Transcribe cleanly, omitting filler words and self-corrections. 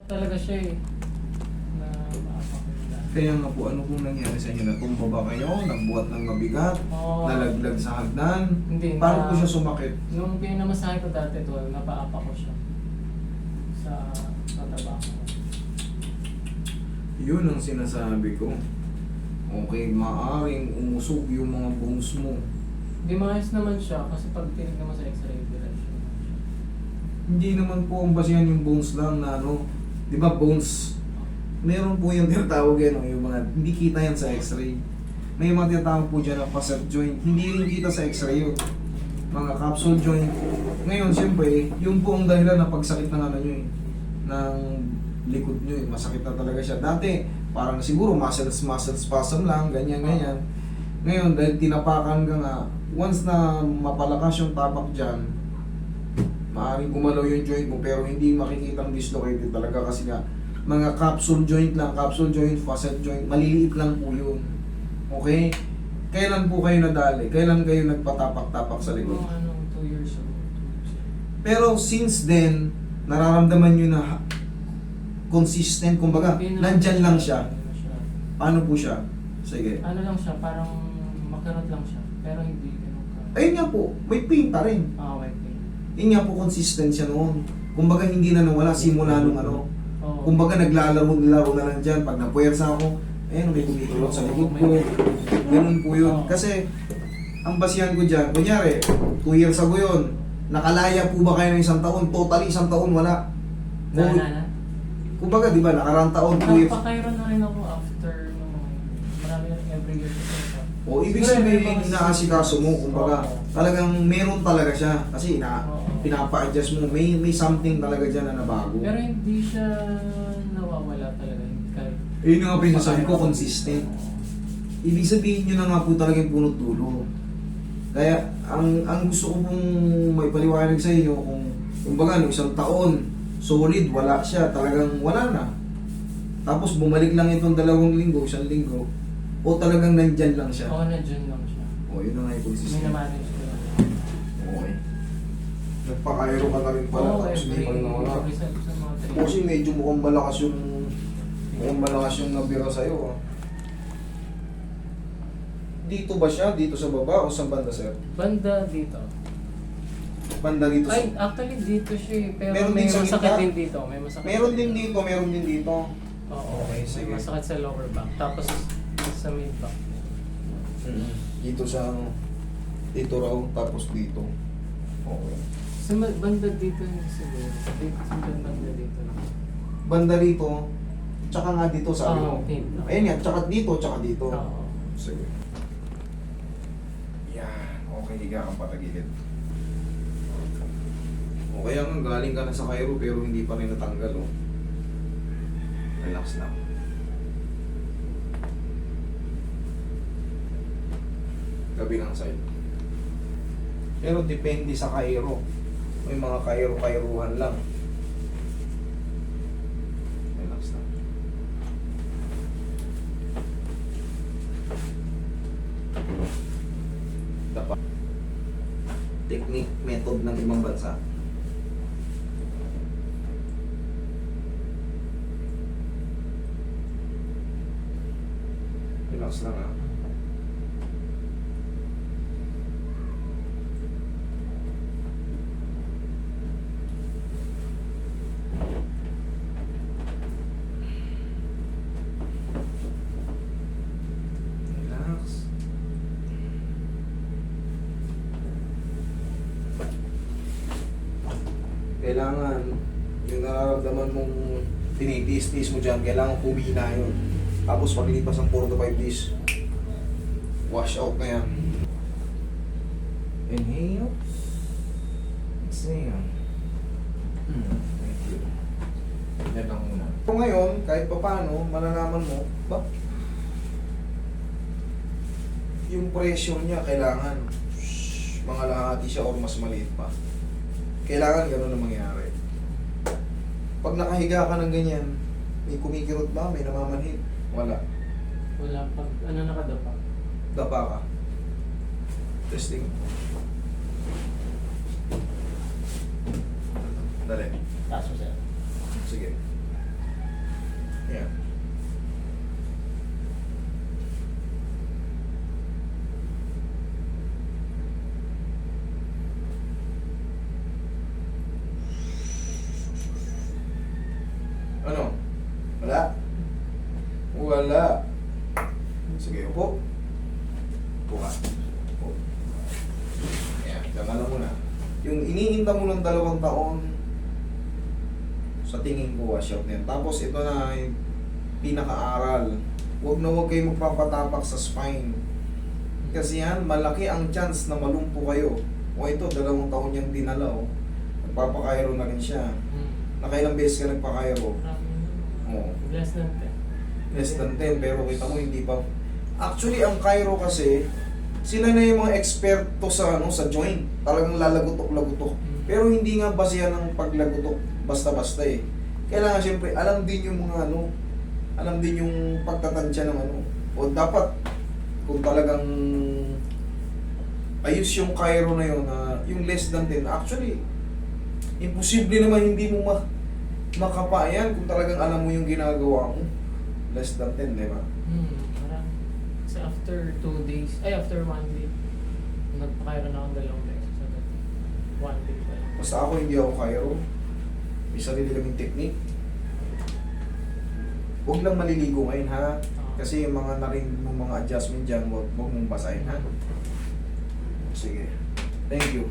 talaga siya eh. Na maapak nila. Kaya nga po, ano pong nangyari sa inyo? Natumba ba kayo? Nagbuhat ng mabigat? Oo. Nalaglag sa hagdan? Hindi. Paano po siya sumakit? Nung pinamasahe ko dati to, napaapak ko siya. Sa taba ko. Yun ang sinasabi ko. Okay, maaring umusog yung mga bones mo. Di maayos naman siya kasi pag tinig naman sa x-ray, direction. Hindi naman po ang basihan yung bones lang na ano, di ba bones? Meron po yung tinatawag yan, yung mga, hindi kita yan sa x-ray. May mga tinatawag po dyan na facet joint, hindi rin kita sa x-ray yun. Mga capsule joint. Ngayon, siyempre, yung po ang dahilan na pagsakit ng ano nyo eh, ng likod nyo eh, masakit na talaga siya. Dati, parang siguro muscle spasm lang, ganyan. Ngayon, dahil tinapakan ka nga, once na mapalakas yung tapak dyan, maaaring gumalaw yung joint mo pero hindi makikitang dislocated talaga kasi nga mga capsule joint lang, capsule joint, facet joint, maliliit lang po yun. Okay? Kailan po kayo nadali? Kailan kayo nagpatapak-tapak sa likod? Mga ano, 2 years ago. Pero since then, nararamdaman nyo na consistent, kumbaga, Hindi naman nandyan lang siya. Hindi naman siya. Paano po siya? Sige. Ano lang siya, parang makarot lang siya. Pero hindi ganun ka. Ayun nga po, may pain pa rin. May pain. Yun nga po, consistent siya noon. Kumbaga, hindi na nawala simula nung ano. Oo. Kumbaga, naglalaro na lang dyan. Pag napuwersa ako, ayun, may kumitulog sa likod ko. Ganun po yun. Kasi, ang basihan ko dyan, kunyari, 2 years ago yun, nakalaya po ba kayo ng 1 taon? Totally 1 taon, wala. Na. Kumbaga, di ba, nakarang taon, 2 years. Nagpakairon na rin ako after nung marami na every year ko siya. O, ibig sabihin, inaasikaso mo, kumbaga, talagang meron talaga siya. Kasi pinapa-adjust mo, may something talaga dyan na nabago. Pero hindi siya nawawala talaga. Kahit Yun nga pinasabi ko, consistent. Ibig sabihin nyo na nga po talaga yung punot dulo. Kaya, ang gusto ko pong may paliwanag sa inyo, kumbaga, no, 1 taon, solid, wala siya, talagang wala na. Tapos bumalik lang itong 2 linggo, 1 linggo, o talagang nandyan lang siya. Oo, na-dyan lang siya. O, yun na nga yung May consistent. na-manage ko lang. Okay. Nagpa-aero ka na rin pala, tapos hindi pa rin nawala. every sa mga Kasi medyo mukhang malakas yung nabira sa'yo. Ah. Dito ba siya? Dito sa baba o sa banda, sir? banda dito. Banda dito sa... Ay, actually dito siya eh. Pero Meron may din sa masakit gitna? din dito. May masakit. Meron din dito, meron din dito. Oo, Okay, sige. may masakit sa lower back. Tapos sa mid back. Dito sa ano, dito raw, tapos dito. Okay. Sa banda dito yung siguro. Dito, sa banda dito. Banda rito, tsaka nga dito sabi mo. Okay. Ayun nga, tsaka dito. Oo. Sige. Yan, okay, higa kang patagilid. O kaya nga, galing ka na sa Cairo pero hindi pa rin natanggal, oh. Relax lang. Kabilang side. Pero depende sa Cairo. May mga Cairo-Cairohan lang. Relax lang. Dapat. Technique, method ng ibang bansa. Relax lang, ha. Relax. Kailangan yung nararamdaman mong tinitiis-tiis mo dyan, kailangan kumina yun. Tapos paglipas ng 4 to 5 days, wash out na yan. Inhale. Exhale. Thank you. Yan lang muna. So ngayon, kahit pa paano, malalaman mo, ba? Yung pressure niya, kailangan mga lahati siya o mas maliit pa. Kailangan gano'n na mangyari. Pag nakahiga ka ng ganyan, may kumikirot ba? May namamanhid? Wala. Wala pag ano nakadapa. Dapa ka. Testing. Dali. Taso sir. Sige. Ayan. Ano? Wala? Wala. Sige, upo. Upo ka. Upo. Ayan, tama lang muna. Yung iniinda mo ng 2 taon, sa tingin ko, wash out na yan. Tapos ito na yung pinaka-aral. Huwag na huwag kayo magpapatapak sa spine. Kasi yan, malaki ang chance na malumpo kayo. O ito, 2 taon niyang dinala, oh. Nagpapakairo na rin siya. Nakailang beses ka nagpakairo? Oo. Less than 10. Less than 10, pero kita mo hindi pa. Actually, ang Cairo kasi, sila na yung mga eksperto sa sa joint. Talagang lalagutok-lagutok. Pero hindi nga basihan ng paglagutok basta-basta eh. Kailangan siyempre alam din yung mga alam din yung pagtatansya ng O dapat kung talagang ayos yung Cairo na yun, yung less than 10, actually imposible naman hindi mo makapa yan kung talagang alam mo yung ginagawa mo. Less than 10, di ba? Parang kasi after 2 days, after 1 day, nagpakairo na akong 2 beses. 1 day pa lang. Basta ako hindi ako Cairo. May sarili kaming technique. Huwag lang maliligo ngayon ha. Kasi yung mga narinig mong mga adjustment dyan, huwag mong basahin ha. Sige. Thank you.